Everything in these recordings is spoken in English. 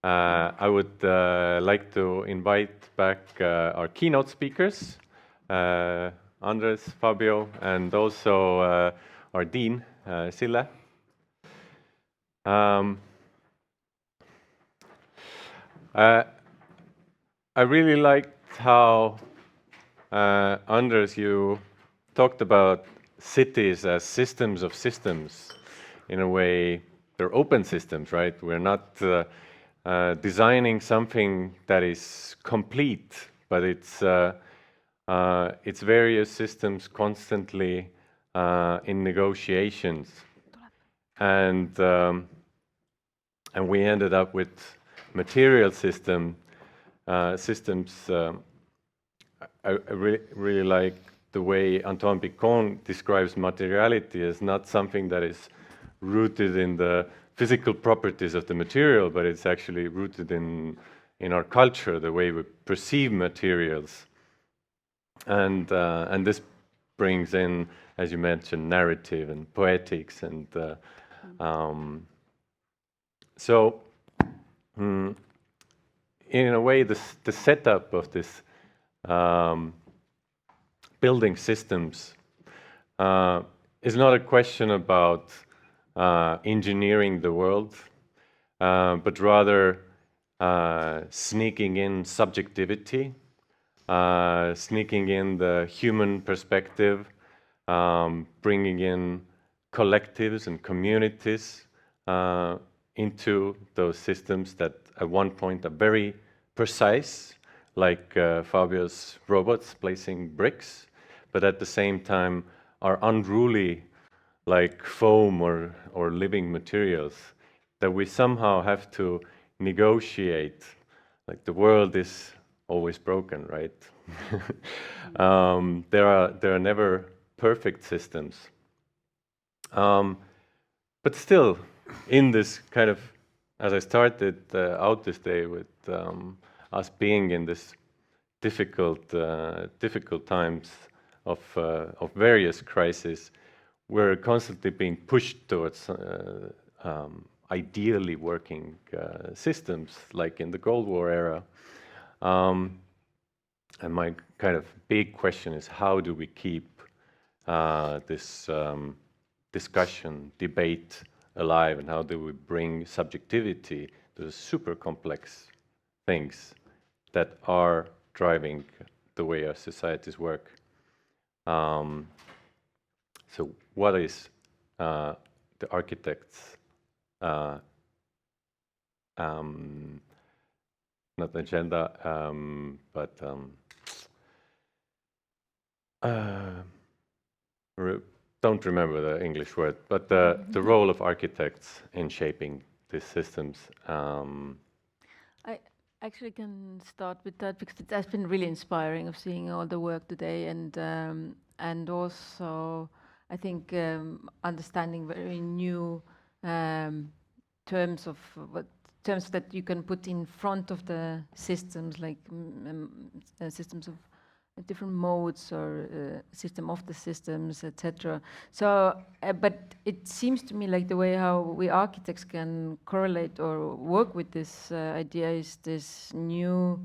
I would like to invite back our keynote speakers, Andres, Fabio, and also our dean, Sille. I really liked how, Anders, you talked about cities as systems of systems. In a way, they're open systems, right? We're not designing something that is complete, but it's various systems constantly in negotiations, and we ended up with material systems. I really like the way Antoine Picon describes materiality as not something that is rooted in the physical properties of the material, but it's actually rooted in our culture, the way we perceive materials. And this brings in, as you mentioned, narrative and poetics. And so, in a way, the setup of this building systems is not a question about engineering the world, but rather sneaking in subjectivity, sneaking in the human perspective, bringing in collectives and communities into those systems that at one point are very precise, like Fabio's robots placing bricks, but at the same time are unruly, like foam or living materials, that we somehow have to negotiate. Like the world is always broken, right? There are never perfect systems. But still, in this kind of, as I started out this day with us being in this difficult times of various crises, we're constantly being pushed towards ideally working systems, like in the Cold War era. And my kind of big question is, how do we keep this discussion, debate alive, and how do we bring subjectivity to the super complex things that are driving the way our societies work? So what is the architect's not agenda, but don't remember the English word, but the role of architects in shaping these systems. I actually can start with that because it has been really inspiring of seeing all the work today, and also I think understanding very new terms of terms that you can put in front of the systems, like systems of different modes or system of the systems, etc. So, but it seems to me like the way how we architects can correlate or work with this idea is this new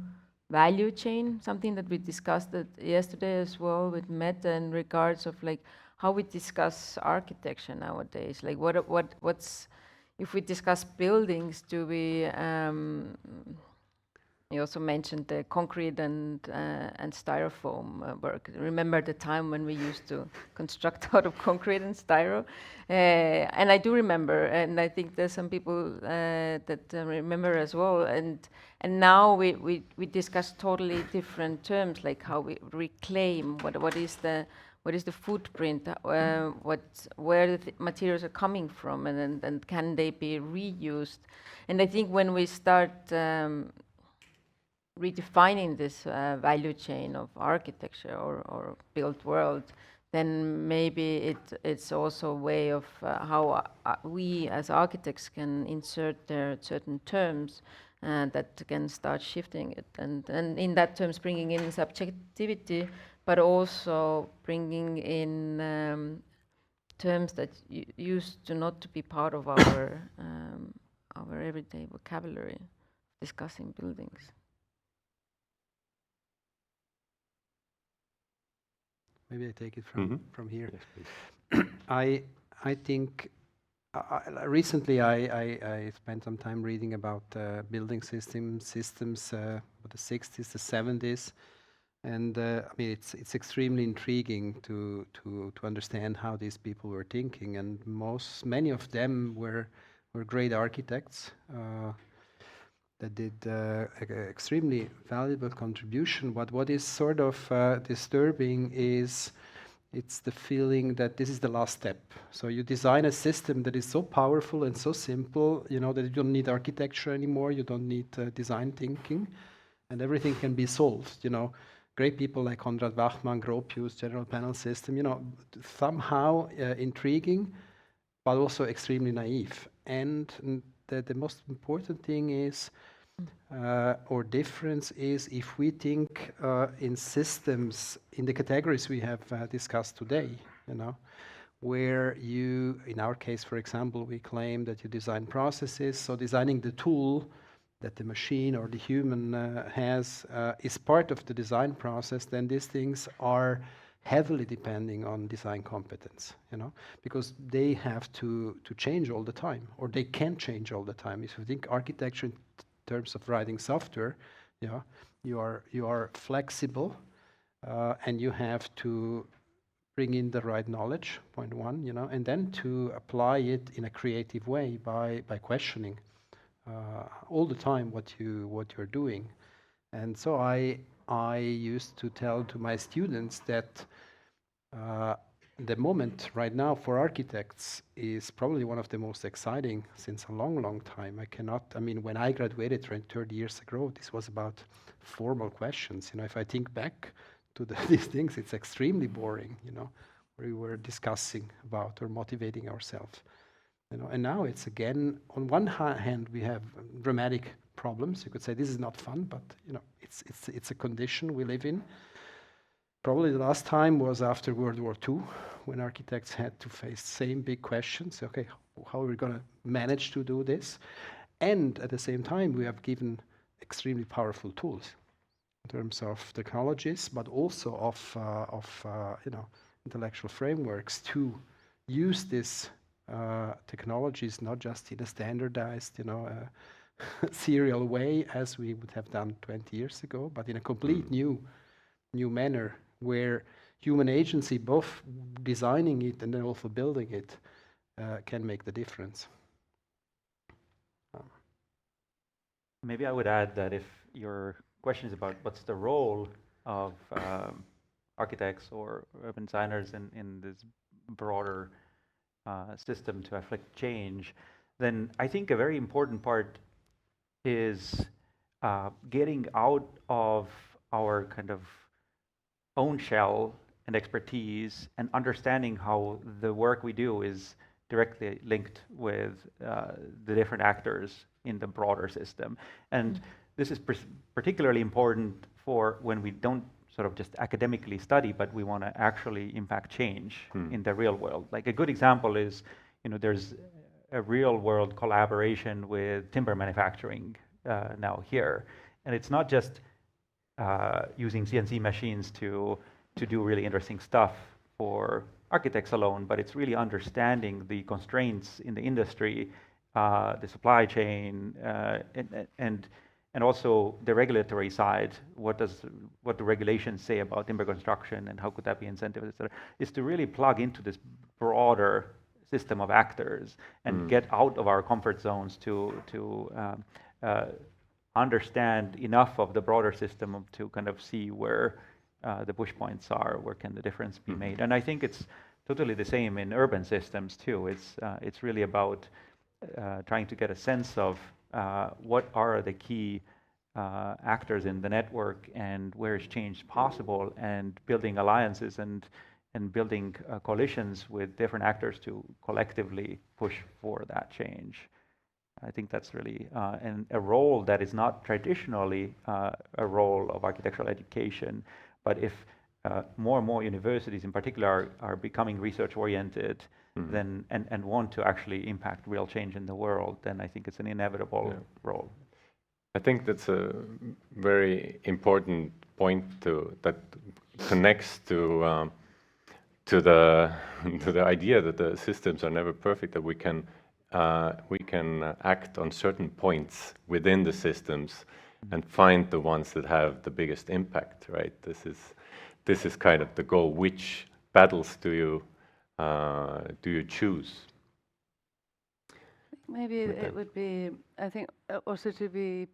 value chain, something that we discussed yesterday as well with Meta in regards of like how we discuss architecture nowadays. Like what's if we discuss buildings, do we? You also mentioned the concrete and styrofoam work. Remember the time when we used to construct out of concrete and styro? And I do remember, and I think there's some people that remember as well. And now we discuss totally different terms, like how we reclaim, what is the footprint, where the materials are coming from, and can they be reused? And I think when we start redefining this value chain of architecture or built world, then maybe it's also a way of how we as architects can insert their certain terms that can start shifting it, and in that terms bringing in subjectivity, but also bringing in terms that used to not to be part of our everyday vocabulary, discussing buildings. Maybe I take it from here. Yes, please. I think recently I spent some time reading about building systems of the 60s, the 70s, and I mean it's extremely intriguing to understand how these people were thinking, and many of them were great architects that did extremely valuable contribution. But what is sort of disturbing is it's the feeling that this is the last step. So you design a system that is so powerful and so simple, you know, that you don't need architecture anymore, you don't need design thinking, and everything can be solved, you know. Great people like Konrad Wachmann, Gropius, General Panel System, you know, somehow intriguing, but also extremely naive. And the most important thing is, or difference is, if we think in systems, in the categories we have discussed today, you know, where you, in our case, for example, we claim that you design processes, so designing the tool that the machine or the human has is part of the design process, then these things are heavily depending on design competence, you know, because they have to change all the time, or they can change all the time. If you think architecture in terms of writing software, yeah, you are flexible, and you have to bring in the right knowledge, point one, you know, and then to apply it in a creative way by questioning all the time what you're doing. And so I used to tell to my students that the moment right now for architects is probably one of the most exciting since a long time. I mean, when I graduated 30 years ago, this was about formal questions. You know, if I think back to these things, it's extremely boring, you know, where we were discussing about or motivating ourselves. You know, and now it's again, on one hand, we have dramatic problems. You could say this is not fun, but you know, it's a condition we live in. Probably the last time was after World War II, when architects had to face same big questions. Okay, how are we going to manage to do this? And at the same time, we have given extremely powerful tools in terms of technologies, but also of you know, intellectual frameworks to use this technologies not just in a standardized, you know, serial way as we would have done 20 years ago, but in a complete new manner where human agency, both designing it and then also building it, can make the difference. Maybe I would add that if your question is about what's the role of architects or urban designers in this broader system to affect change, then I think a very important part is getting out of our kind of own shell and expertise and understanding how the work we do is directly linked with the different actors in the broader system. And this is particularly important for when we don't sort of just academically study, but we want to actually impact change in the real world. Like a good example is, you know, there's a real world collaboration with timber manufacturing now here. And it's not just using CNC machines to do really interesting stuff for architects alone, but it's really understanding the constraints in the industry, the supply chain, and also the regulatory side. What do regulations say about timber construction, and how could that be incentivized, et cetera, is to really plug into this broader system of actors and get out of our comfort zones to understand enough of the broader system to kind of see where the push points are, where can the difference be made. And I think it's totally the same in urban systems too. It's really about trying to get a sense of what are the key actors in the network and where is change possible, and building alliances and building coalitions with different actors to collectively push for that change. I think that's really a role that is not traditionally a role of architectural education, but if more and more universities in particular are becoming research oriented, then and want to actually impact real change in the world, then I think it's an inevitable role. I think that's a very important point that connects to the to the idea that the systems are never perfect, that we can act on certain points within the systems and find the ones that have the biggest impact, right? This is kind of the goal. Which battles do you choose? Maybe it would be, I think, also to be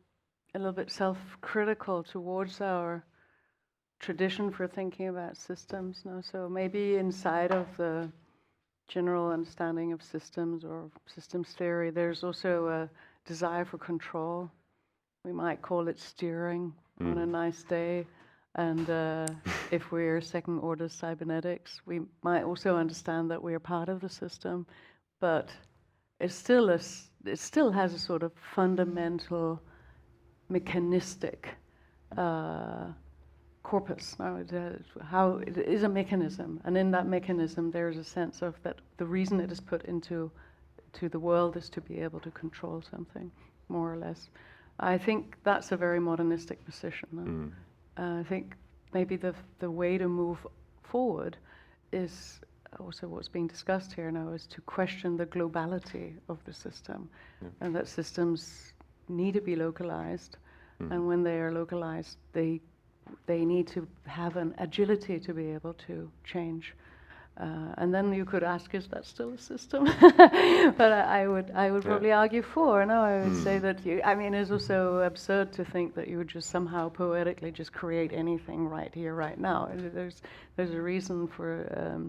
a little bit self-critical towards our tradition for thinking about systems. No? So maybe inside of the general understanding of systems or systems theory, there's also a desire for control. We might call it steering on a nice day. And if we're second order cybernetics, we might also understand that we are part of the system, but it still has a sort of fundamental mechanistic corpus. No, it is a mechanism, and in that mechanism there is a sense of that the reason it is put into the world is to be able to control something, more or less. I think that's a very modernistic position. No? I think maybe the way to move forward is also what's being discussed here now, is to question the globality of the system, and that systems need to be localized, and when they are localized, they need to have an agility to be able to change. And then you could ask, is that still a system? But I would probably argue for. No, I would say that it's also absurd to think that you would just somehow poetically just create anything right here, right now. There's a reason for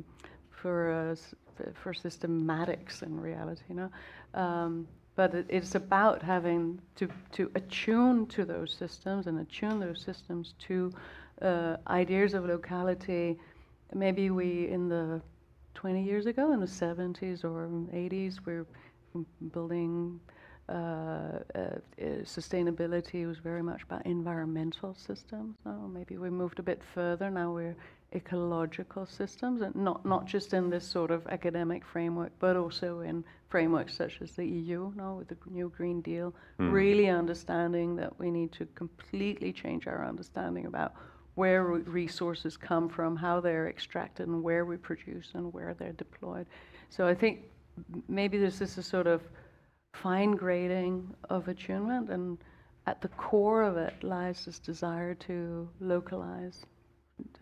systematics in reality, you know. But it's about having to attune to those systems and attune those systems to ideas of locality. Maybe we, in the 20 years ago, in the 70s or 80s, we were building sustainability was very much about environmental systems. No? Maybe we moved a bit further. Now we're ecological systems, and not just in this sort of academic framework, but also in frameworks such as the EU, no, with the new Green Deal, really understanding that we need to completely change our understanding about where resources come from, how they're extracted, and where we produce and where they're deployed. So I think maybe this is a sort of fine grading of attunement, and at the core of it lies this desire to localize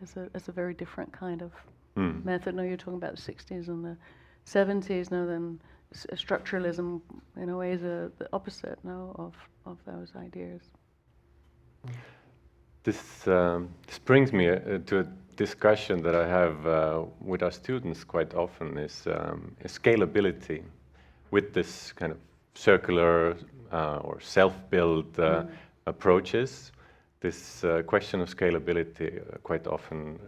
as a very different kind of method. No, you're talking about the 60s and the 70s. No, then structuralism in a way is the opposite, no, of those ideas. This brings me to a discussion that I have with our students quite often, is scalability with this kind of circular or self-build approaches. This question of scalability quite often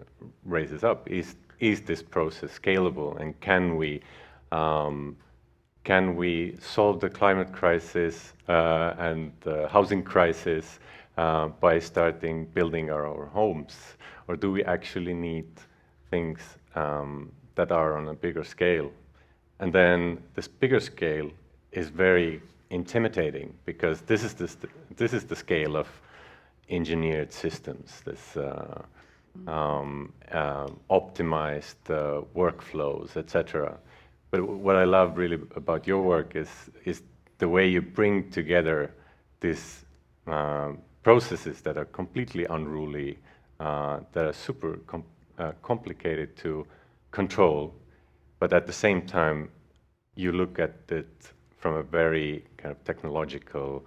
raises up. Is this process scalable, and can we solve the climate crisis and the housing crisis by starting building our own homes, or do we actually need things that are on a bigger scale? And then this bigger scale is very intimidating, because this is the scale of engineered systems, this optimized workflows, etc. But what I love really about your work is the way you bring together these processes that are completely unruly, that are super complicated to control, but at the same time you look at it from a very kind of technological,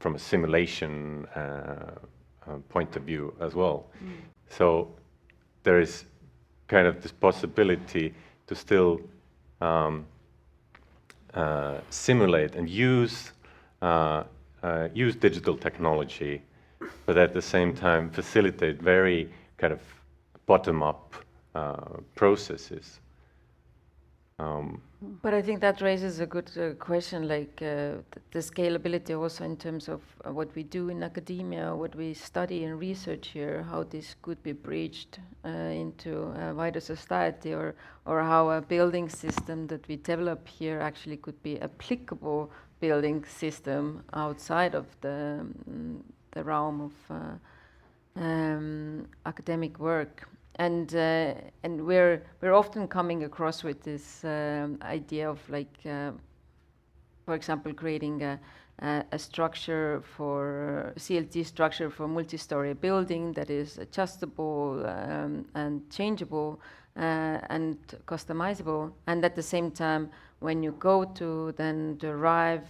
from a simulation point of view as well. So there is kind of this possibility to still simulate and use digital technology, but at the same time facilitate very kind of bottom-up processes. But I think that raises a good question, like the scalability also in terms of what we do in academia, what we study and research here, how this could be breached into a wider society, or how a building system that we develop here actually could be applicable building system outside of the realm of academic work. And we're often coming across with this idea of like, for example, creating a structure for CLT structure for multi-story building that is adjustable and changeable and customizable. And at the same time, when you go to then derive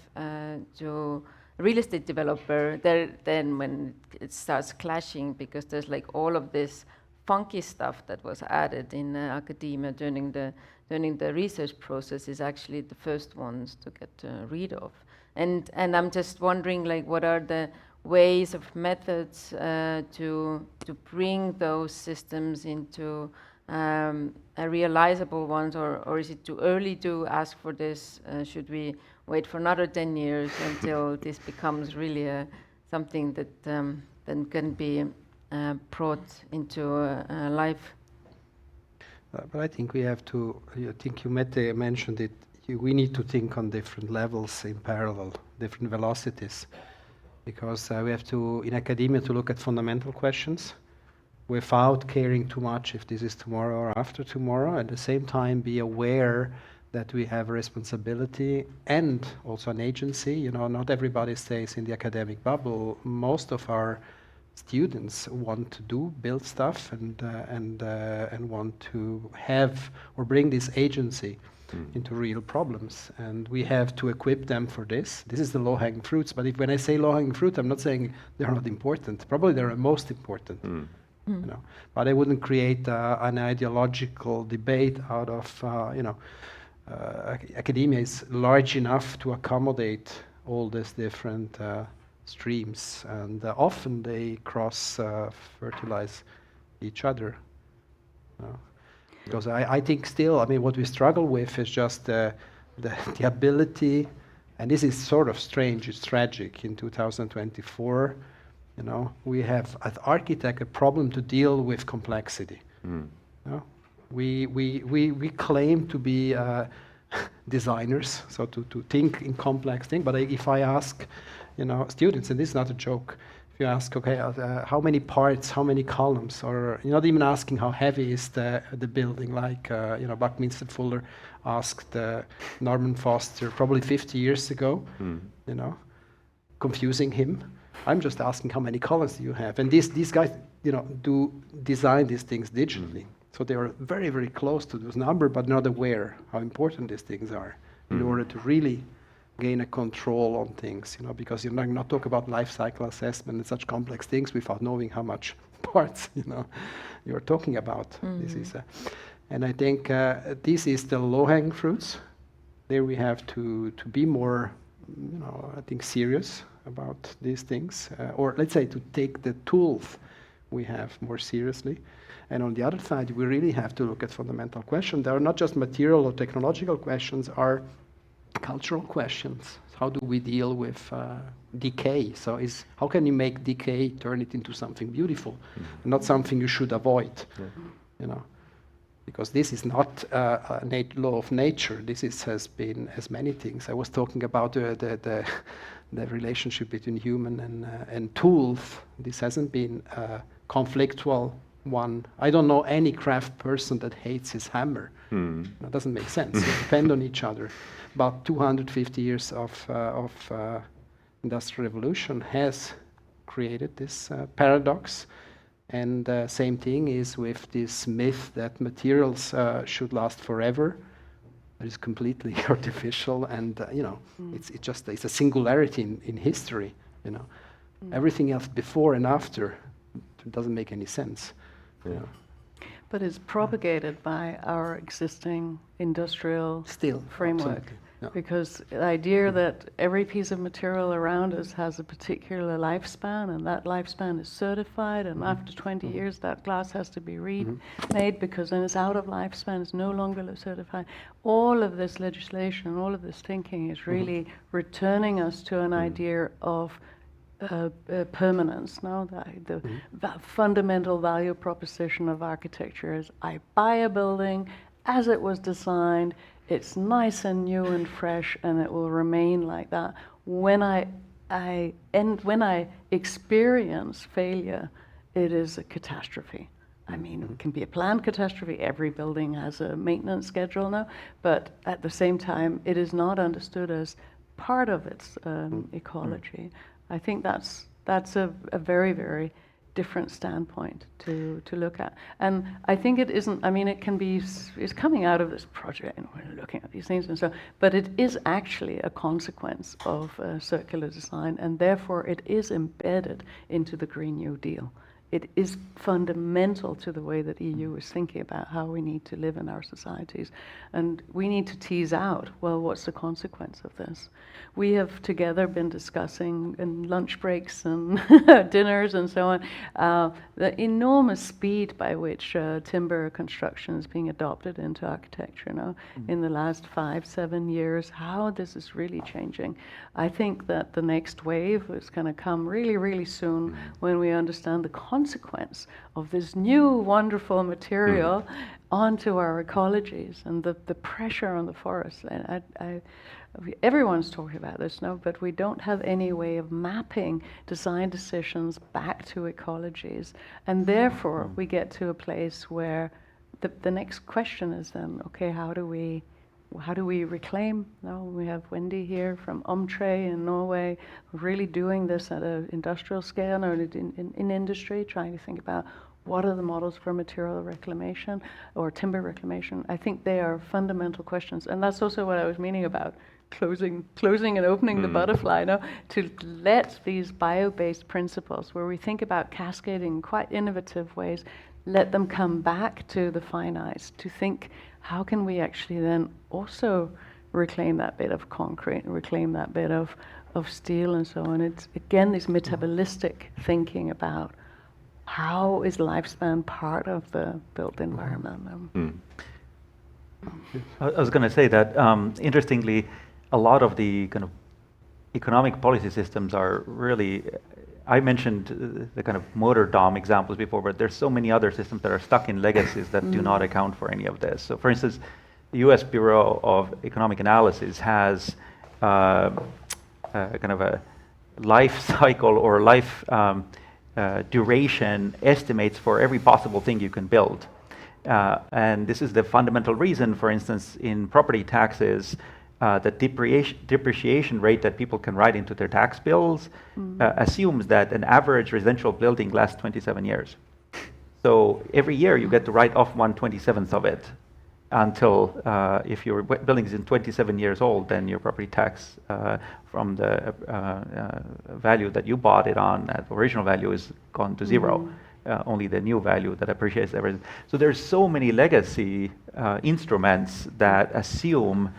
to real estate developer, then when it starts clashing, because there's like all of this funky stuff that was added in academia during the research process is actually the first ones to get rid of. And I'm just wondering, like, what are the ways of methods to bring those systems into a realizable ones, or is it too early to ask for this? Should we wait for another 10 years until this becomes really something that then can be brought into life? But I think we have to, I think you mentioned it, we need to think on different levels in parallel, different velocities, because we have to, in academia, to look at fundamental questions without caring too much if this is tomorrow or after tomorrow. At the same time, be aware that we have a responsibility and also an agency. You know, not everybody stays in the academic bubble. Most of our students want to build stuff and want to have or bring this agency into real problems, and we have to equip them for this. This is the low-hanging fruits. But when I say low-hanging fruit, I'm not saying they're not important. Probably they're most important. You know, but I wouldn't create an ideological debate out of academia is large enough to accommodate all these different streams, and often they cross fertilize each other. Because I think still, I mean, what we struggle with is just the ability, and this is sort of strange, it's tragic in 2024. You know, we have as architect a problem to deal with complexity. You know? We claim to be designers, so to think in complex things. But if I ask, you know, students, and this is not a joke, if you ask, okay, how many parts, how many columns, or you're not even asking how heavy is the building, like you know, Buckminster Fuller asked Norman Foster probably 50 years ago, you know, confusing him. I'm just asking how many columns do you have, and these guys, you know, do design these things digitally, so they are very, very close to those numbers, but not aware how important these things are in order to really gain a control on things, you know, because you're not talk about life cycle assessment and such complex things without knowing how much parts, you know, you're talking about. This is, and I think this is the low-hanging fruits. There we have to be more, you know, I think serious about these things, or let's say to take the tools we have more seriously. And on the other side, we really have to look at fundamental questions. They are not just material or technological questions, are cultural questions. How do we deal with decay? So how can you make decay, turn it into something beautiful, and not something you should avoid, you know? Because this is not a law of nature. This has been as many things. I was talking about the relationship between human and tools. This hasn't been a conflictual one. I don't know any craft person that hates his hammer. That doesn't make sense. They depend on each other. But 250 years of industrial revolution has created this paradox. And same thing is with this myth that materials should last forever. That is completely artificial, and you know, it's a singularity in history. You know, everything else before and after doesn't make any sense. You know. But it's propagated by our existing industrial framework. Yeah. Because the idea that every piece of material around us has a particular lifespan, and that lifespan is certified, and after 20 years that glass has to be remade because then it's out of lifespan, it's no longer certified. All of this legislation, all of this thinking is really returning us to an idea of permanence. Now, the fundamental value proposition of architecture is I buy a building as it was designed. it's nice and new and fresh, and it will remain like that. When when I experience failure, it is a catastrophe. I mean, it can be a planned catastrophe. Every building has a maintenance schedule now, but at the same time, it is not understood as part of its ecology. I think that's a very, very different standpoint to look at. And I think it isn't, I mean, it can be, it's coming out of this project, and we're looking at these things and so, but it is actually a consequence of circular design, and therefore it is embedded into the Green New Deal. It is fundamental to the way that EU is thinking about how we need to live in our societies. And we need to tease out, well, what's the consequence of this? We have together been discussing in lunch breaks and dinners and so on, the enormous speed by which timber construction is being adopted into architecture now in the last 5-7 years, how this is really changing. I think that the next wave is going to come really, really soon when we understand the consequence of this new wonderful material onto our ecologies and the pressure on the forest. And everyone's talking about this now, but we don't have any way of mapping design decisions back to ecologies. And therefore, we get to a place where the next question is then, okay, how do we reclaim? Now we have Wendy here from Omtre in Norway, really doing this at an industrial scale or in industry, trying to think about what are the models for material reclamation or timber reclamation. I think they are fundamental questions, and that's also what I was meaning about closing and opening the butterfly, to let these bio-based principles, where we think about cascading in quite innovative ways, let them come back to the finites, to think, how can we actually then also reclaim that bit of concrete and reclaim that bit of steel and so on. It's, again, this metabolistic thinking about how is lifespan part of the built environment. I was going to say that, interestingly, a lot of the kind of economic policy systems are really, I mentioned the kind of motor dom examples before, but there's so many other systems that are stuck in legacies that do not account for any of this. So for instance, the US Bureau of Economic Analysis has kind of a life cycle or life duration estimates for every possible thing you can build. And this is the fundamental reason, for instance, in property taxes, the depreciation rate that people can write into their tax bills assumes that an average residential building lasts 27 years. So every year you get to write off 1/27th of it until if your building is in 27 years old, then your property tax from the value that you bought it on at original value is gone to zero. Only the new value that appreciates everything. So there's so many legacy instruments that assume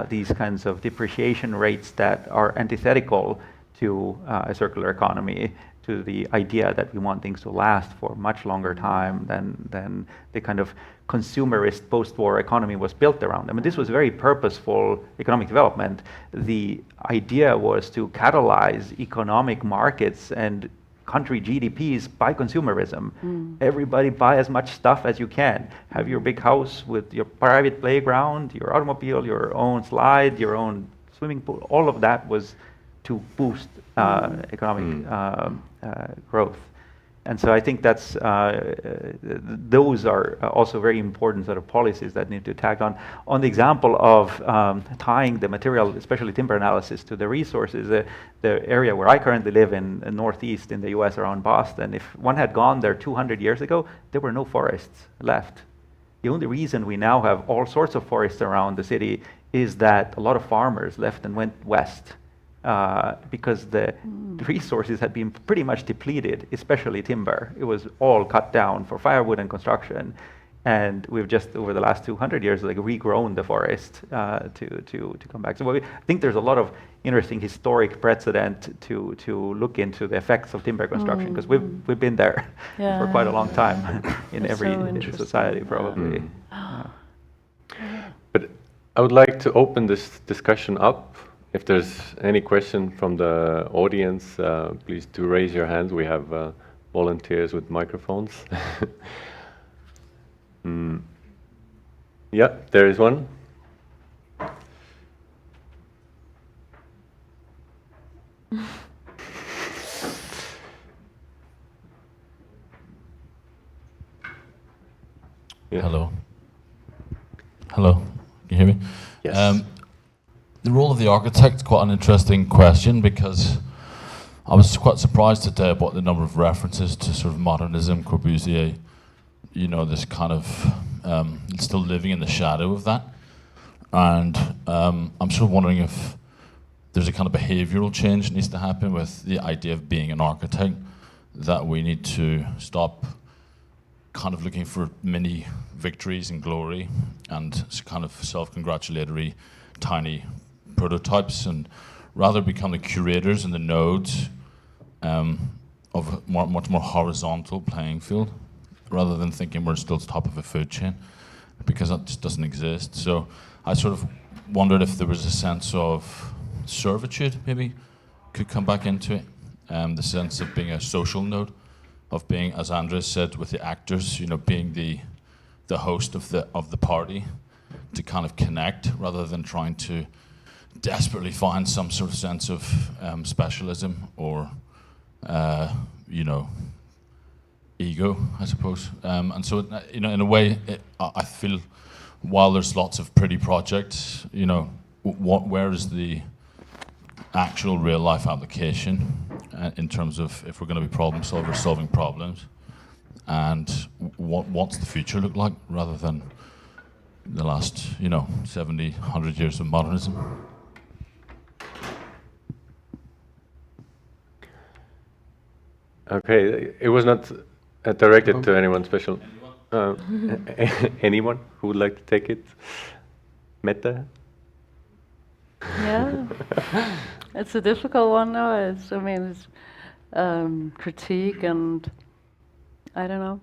these kinds of depreciation rates that are antithetical to a circular economy, to the idea that we want things to last for much longer time than the kind of consumerist post-war economy was built around. I mean, this was very purposeful economic development. The idea was to catalyze economic markets and country GDPs by consumerism. Everybody buy as much stuff as you can. Have your big house with your private playground, your automobile, your own slide, your own swimming pool. All of that was to boost economic growth. And so I think that's those are also very important sort of policies that need to tag on. On the example of tying the material, especially timber analysis, to the resources, the area where I currently live in Northeast in the US around Boston, if one had gone there 200 years ago, there were no forests left. The only reason we now have all sorts of forests around the city is that a lot of farmers left and went west. Because the resources had been pretty much depleted, especially timber. It was all cut down for firewood and construction. And we've just, over the last 200 years, like regrown the forest to come back. So I think there's a lot of interesting historic precedent to look into the effects of timber construction, because we've been there for quite a long time in every society, probably. But I would like to open this discussion up. If there's any question from the audience, please do raise your hands. We have volunteers with microphones. Yeah, there is one. Yeah. Hello. Hello. Can you hear me? Yes. The role of the architect, quite an interesting question, because I was quite surprised today about the number of references to sort of modernism, Corbusier, you know, this kind of still living in the shadow of that. And I'm sort of wondering if there's a kind of behavioral change that needs to happen with the idea of being an architect, that we need to stop kind of looking for mini victories and glory and kind of self-congratulatory tiny prototypes, and rather become the curators and the nodes of a much more horizontal playing field, rather than thinking we're still top of a food chain, because that just doesn't exist. So I sort of wondered if there was a sense of servitude maybe could come back into it, the sense of being a social node, of being, as Andres said, with the actors, you know, being the host of the party, to kind of connect rather than trying to desperately find some sort of sense of specialism or you know, ego, I suppose. And so, you know, in a way, I feel while there's lots of pretty projects, you know, where is the actual real life application in terms of if we're going to be problem solvers solving problems, and what's the future look like, rather than the last, you know, 70, 100 years of modernism. Okay, it was not directed to anyone special. Anyone who would like to take it? Meta? Yeah, it's a difficult one, though. I mean, it's critique, and I don't know.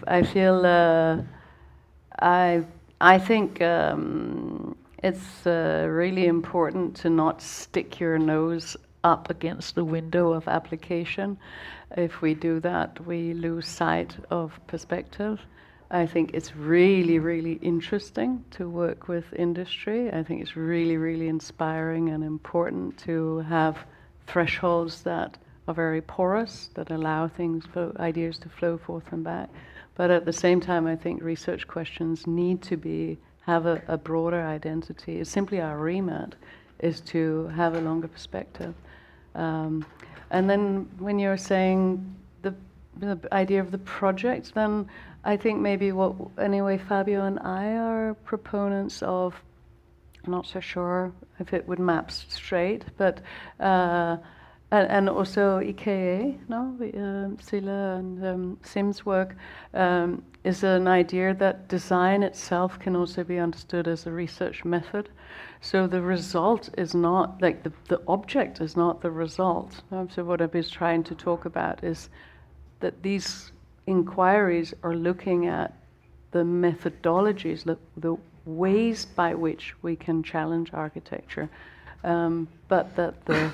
I feel I think it's really important to not stick your nose up against the window of application. If we do that, we lose sight of perspective. I think it's really, really interesting to work with industry. I think it's really, really inspiring and important to have thresholds that are very porous, that allow ideas to flow forth and back. But at the same time, I think research questions need to have a broader identity. It's simply our remit is to have a longer perspective. And then when you're saying the idea of the project, then I think maybe anyway, Fabio and I are proponents of, I'm not so sure if it would map straight, but and also EKA, no, Sila and Sim's work is an idea that design itself can also be understood as a research method. So the result is not, like the object is not the result. So what I was trying to talk about is that these inquiries are looking at the methodologies, the ways by which we can challenge architecture, but that the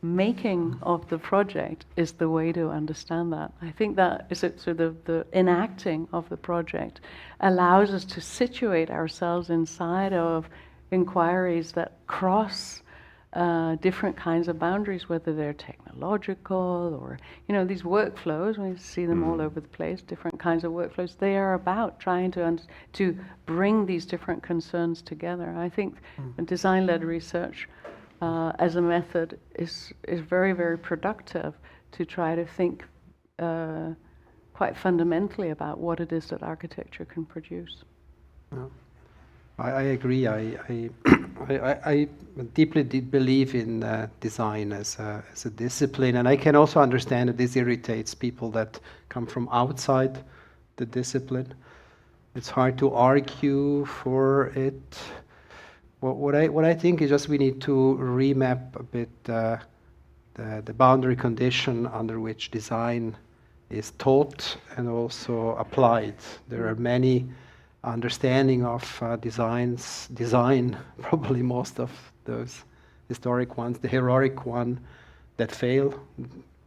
making of the project is the way to understand that. I think that is it. So the enacting of the project allows us to situate ourselves inside of inquiries that cross different kinds of boundaries, whether they're technological or, you know, these workflows, we see them all over the place, different kinds of workflows. They are about trying to bring these different concerns together. I think design-led research as a method is very, very productive to try to think quite fundamentally about what it is that architecture can produce. Yeah. I agree. I deeply believe in design as a discipline, and I can also understand that this irritates people that come from outside the discipline. It's hard to argue for it. What I think is just we need to remap a bit the boundary condition under which design is taught and also applied. There are many understanding of design, probably most of those historic ones, the heroic one that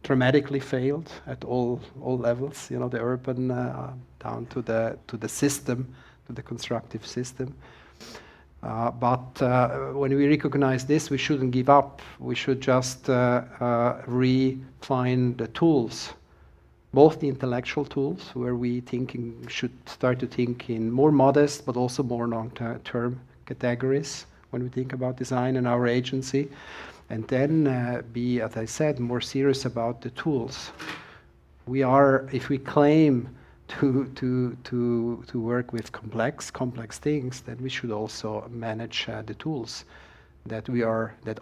dramatically failed at all levels, you know, the urban down to the system, to the constructive system. But when we recognize this, we shouldn't give up. We should just refine the tools both the intellectual tools, where we should start to think in more modest but also more long-term categories when we think about design and our agency, and then be, as I said, more serious about the tools. If we claim to work with complex things, then we should also manage the tools that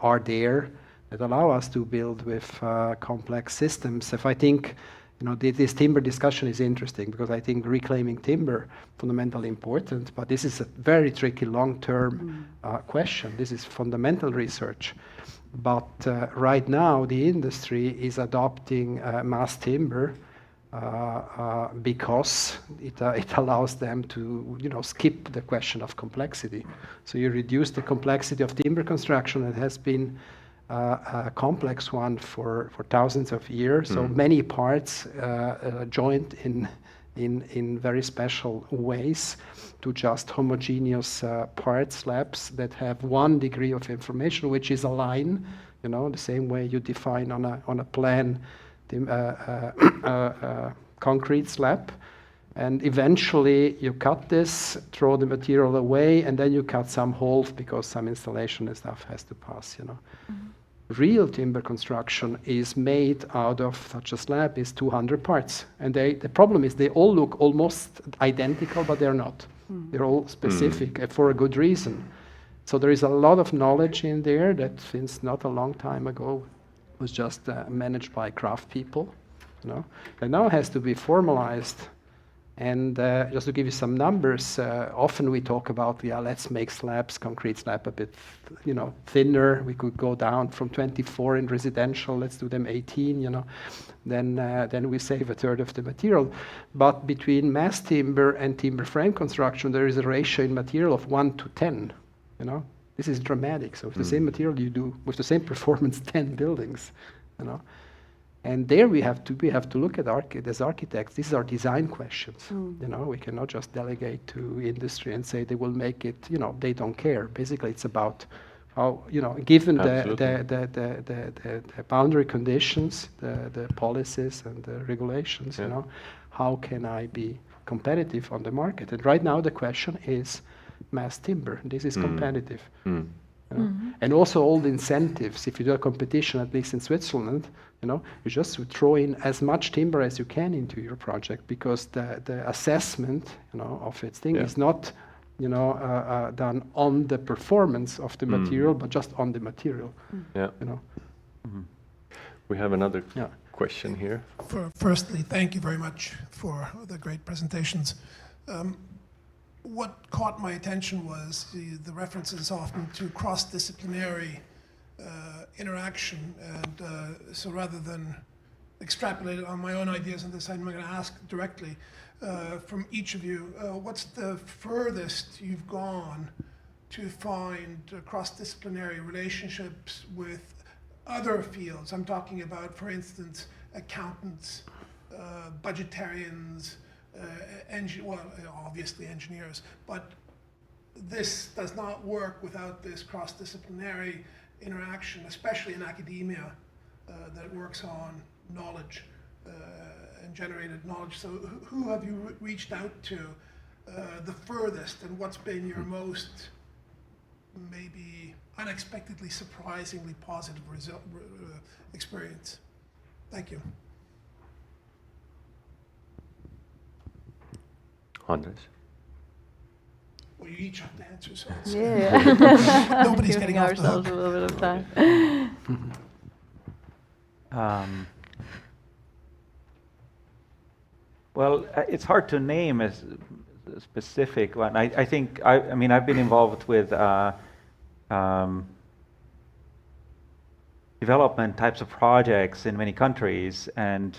are there, that allow us to build with complex systems. If I think, this timber discussion is interesting, because I think reclaiming timber fundamentally important, but this is a very tricky long-term question. This is fundamental research. But right now, the industry is adopting mass timber because it allows them to, skip the question of complexity. So you reduce the complexity of timber construction. It has been a complex one for thousands of years. So many parts joined in very special ways to just homogeneous part slabs that have one degree of information, which is a line, the same way you define on a plan concrete slab. And eventually you cut this, throw the material away, and then you cut some holes because some installation and stuff has to pass, Real timber construction is made out of such a slab is 200 parts. And the problem is they all look almost identical, but they're not. They're all specific for a good reason. So there is a lot of knowledge in there that since not a long time ago was just managed by craft people, and now has to be formalized. And just to give you some numbers, often we talk about, let's make concrete slab a bit, thinner. We could go down from 24 in residential, let's do them 18, Then we save a third of the material. But between mass timber and timber frame construction, there is a ratio in material of 1 to 10, This is dramatic. So with the same material you do, with the same performance, 10 buildings, And there we have to look at as architects. These are design questions. We cannot just delegate to industry and say they will make it. They don't care. Basically, it's about how given the boundary conditions, the policies and the regulations. How can I be competitive on the market? And right now the question is mass timber. This is competitive. And also all the incentives. If you do a competition, at least in Switzerland, you just throw in as much timber as you can into your project, because the assessment, of its thing is not, done on the performance of the material, but just on the material. We have another question here. Firstly, thank you very much for the great presentations. What caught my attention was the references often to cross-disciplinary interaction, and so rather than extrapolate on my own ideas on this, I'm going to ask directly from each of you, what's the furthest you've gone to find cross-disciplinary relationships with other fields? I'm talking about, for instance, accountants, budgetarians, obviously engineers, but this does not work without this cross-disciplinary interaction, especially in academia, that works on knowledge and generated knowledge. So who have you reached out to the furthest, and what's been your most maybe unexpectedly, surprisingly positive experience? Thank you. Andres? Well, you each have to answer, so nobody's Giving getting off the hook. ourselves a little bit of time. Well, it's hard to name a specific one. I think, I mean, I've been involved with development types of projects in many countries, and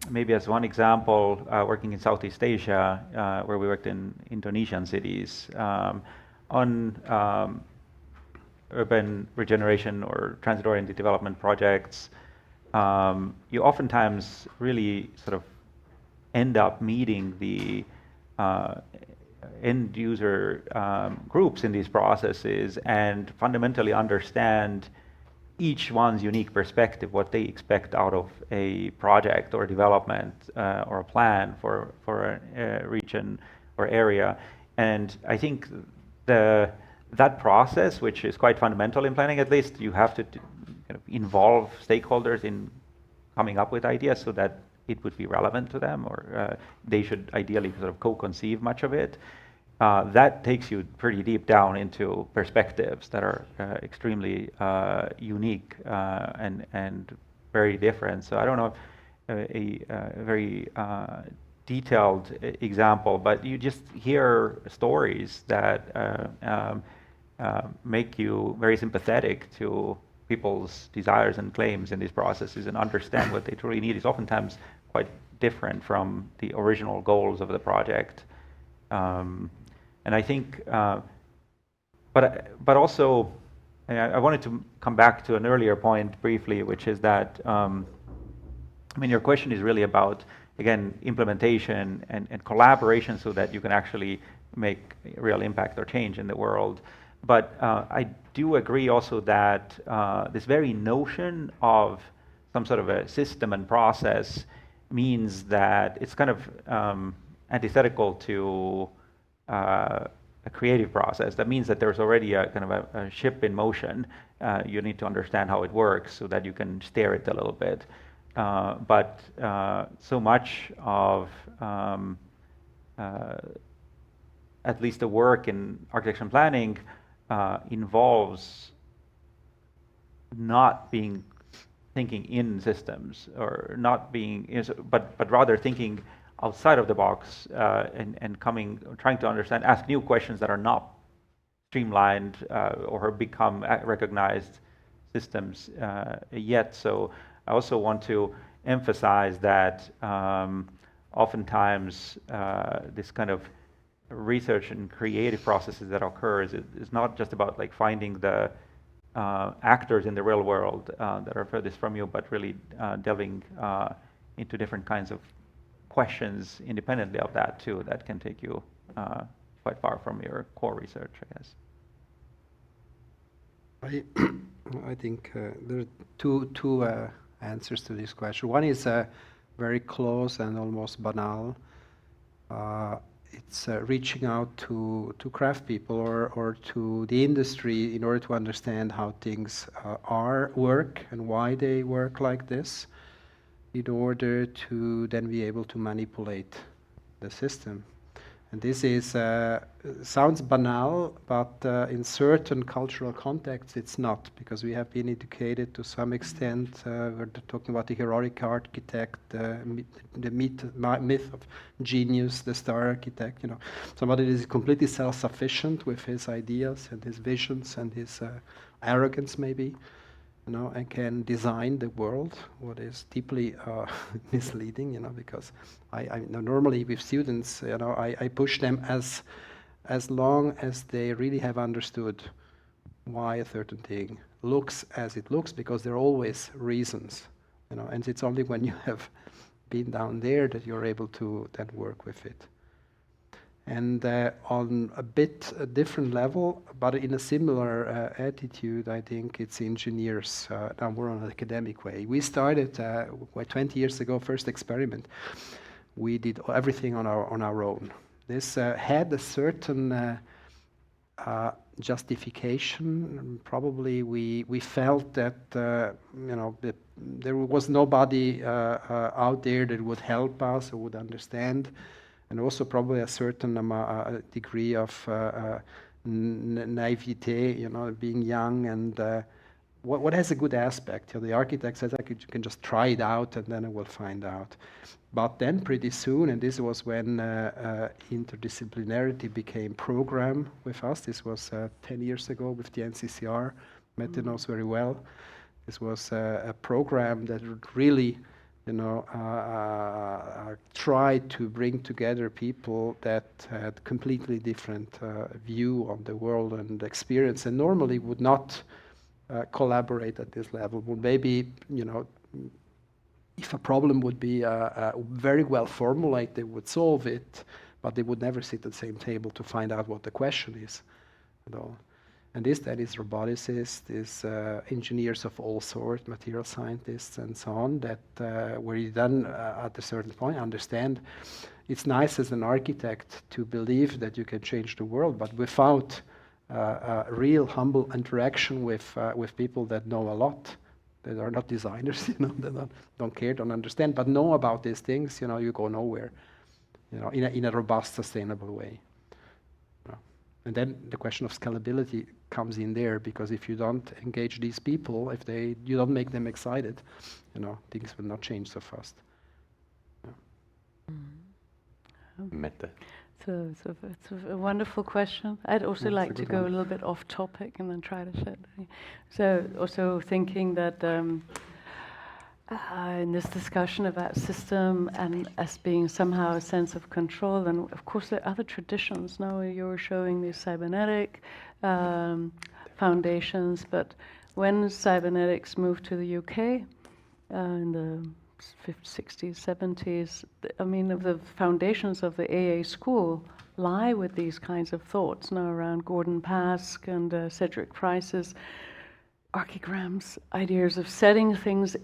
maybe as one example, working in Southeast Asia, where we worked in Indonesian cities on urban regeneration or transit-oriented development projects. You oftentimes really sort of end up meeting the end user groups in these processes and fundamentally understand each one's unique perspective, what they expect out of a project or development or a plan for a region or area. And I think that process, which is quite fundamental in planning, at least, you have to kind of involve stakeholders in coming up with ideas so that it would be relevant to them, or they should ideally sort of co-conceive much of it. That takes you pretty deep down into perspectives that are extremely unique and very different. So I don't know a very detailed example, but you just hear stories that make you very sympathetic to people's desires and claims in these processes, and understand what they truly need is oftentimes quite different from the original goals of the project. And I think, but also, I wanted to come back to an earlier point briefly, which is that, I mean, your question is really about, again, implementation and collaboration so that you can actually make real impact or change in the world. But I do agree also that this very notion of some sort of a system and process means that it's kind of antithetical to a creative process. That means that there's already a kind of a ship in motion. You need to understand how it works so that you can steer it a little bit. But so much of at least the work in architecture and planning involves not being thinking in systems, or not being, but rather thinking outside of the box, and trying to understand, ask new questions that are not streamlined or become recognized systems yet. So I also want to emphasize that oftentimes this kind of research and creative processes that occurs is not just about like finding the actors in the real world that are furthest from you, but really delving into different kinds of questions independently of that too, that can take you quite far from your core research, I guess. I think there are two answers to this question. One is very close and almost banal. It's reaching out to craft people or to the industry in order to understand how things work and why they work like this, in order to then be able to manipulate the system. And this is sounds banal, but in certain cultural contexts it's not, because we have been educated to some extent. We're talking about the heroic architect, the myth of genius, the star architect. You know, somebody that is completely self-sufficient with his ideas and his visions and his arrogance, maybe. You know, and can design the world, what is deeply misleading, you know, because I normally with students, you know, I push them as long as they really have understood why a certain thing looks as it looks, because there are always reasons, you know, and it's only when you have been down there that you're able to then work with it. And on a bit different level, but in a similar attitude, I think it's engineers. Now we're on an academic way. We started 20 years ago, first experiment. We did everything on our own. This had a certain justification. Probably we felt that you know, there was nobody out there that would help us or would understand. And also probably a certain degree of naivete, you know, being young, and what has a good aspect. You know, the architect says, you can just try it out and then I will find out. But then pretty soon, and this was when interdisciplinarity became program with us. This was 10 years ago with the NCCR. Mette knows very well. This was a program that really, you know, try to bring together people that had completely different view on the world and experience, and normally would not collaborate at this level. Would maybe, you know, if a problem would be very well formulated, they would solve it, but they would never sit at the same table to find out what the question is at all. And this then is roboticists, is engineers of all sorts, material scientists and so on, that where you then at a certain point understand it's nice as an architect to believe that you can change the world, but without a real humble interaction with people that know a lot, that are not designers, that don't care, don't understand, but know about these things, you go nowhere, in a robust, sustainable way. And then the question of scalability comes in there, because if you don't engage these people, you don't make them excited, things will not change so fast. Meta. So it's a wonderful question. I'd also like to go a little bit off topic and then try to fit. So also thinking that in this discussion about system and as being somehow a sense of control, and of course there are other traditions. Now you were showing these cybernetic foundations, but when cybernetics moved to the UK in the 50s, 60s, 70s, I mean, the foundations of the AA school lie with these kinds of thoughts now around Gordon Pask and Cedric Price's archigrammes, ideas of setting systems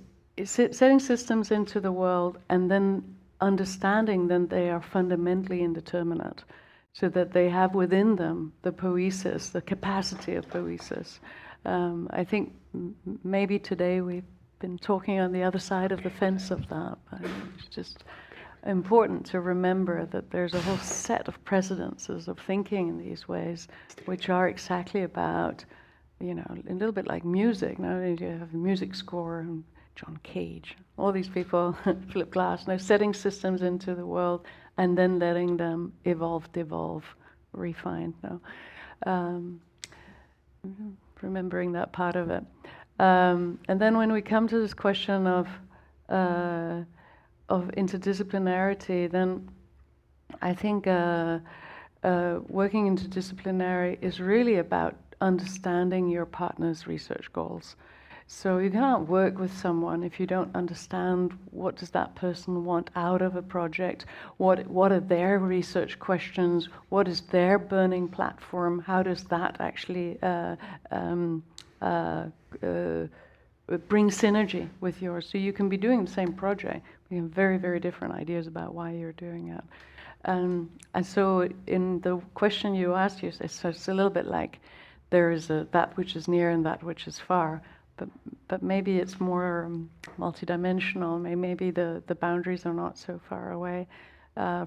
into the world and then understanding that they are fundamentally indeterminate, so that they have within them the poiesis, the capacity of poiesis. I think maybe today we've been talking on the other side of the fence of that, but it's just important to remember that there's a whole set of precedences of thinking in these ways, which are exactly about, a little bit like music. Now you have a music score, and John Cage, all these people, Philip Glass, now setting systems into the world and then letting them evolve, devolve, refine. Remembering that part of it. And then when we come to this question of interdisciplinarity, then I think working interdisciplinary is really about understanding your partner's research goals. So you cannot work with someone if you don't understand what does that person want out of a project, what are their research questions, what is their burning platform, how does that actually bring synergy with yours. So you can be doing the same project, but you have very, very different ideas about why you're doing it. And so in the question you asked, it's a little bit like there is that which is near and that which is far, but maybe it's more multidimensional. Maybe the boundaries are not so far away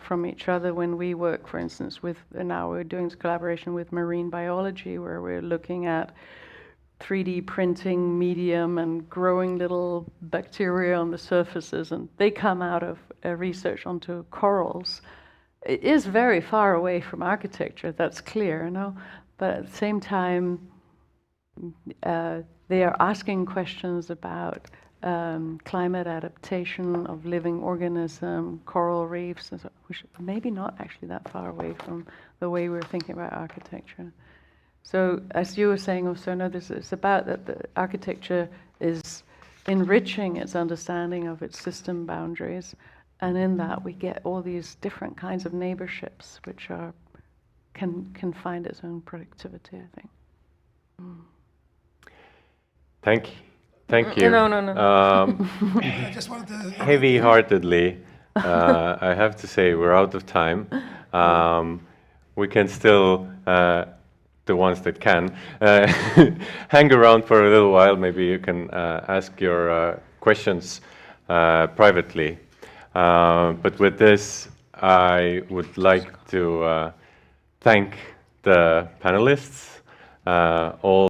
from each other. When we work, for instance, now we're doing this collaboration with marine biology, where we're looking at 3D printing medium and growing little bacteria on the surfaces, and they come out of research onto corals. It is very far away from architecture, that's clear, but at the same time, they are asking questions about climate adaptation of living organism, coral reefs, and so, which are maybe not actually that far away from the way we're thinking about architecture. So, as you were saying also, it's about that the architecture is enriching its understanding of its system boundaries, and in that we get all these different kinds of neighborships, which can find its own productivity, I think. Thank you. No. I just wanted to... Heavy-heartedly, I have to say we're out of time. We can still, the ones that can, hang around for a little while. Maybe you can ask your questions privately. But with this, I would like to thank the panelists, all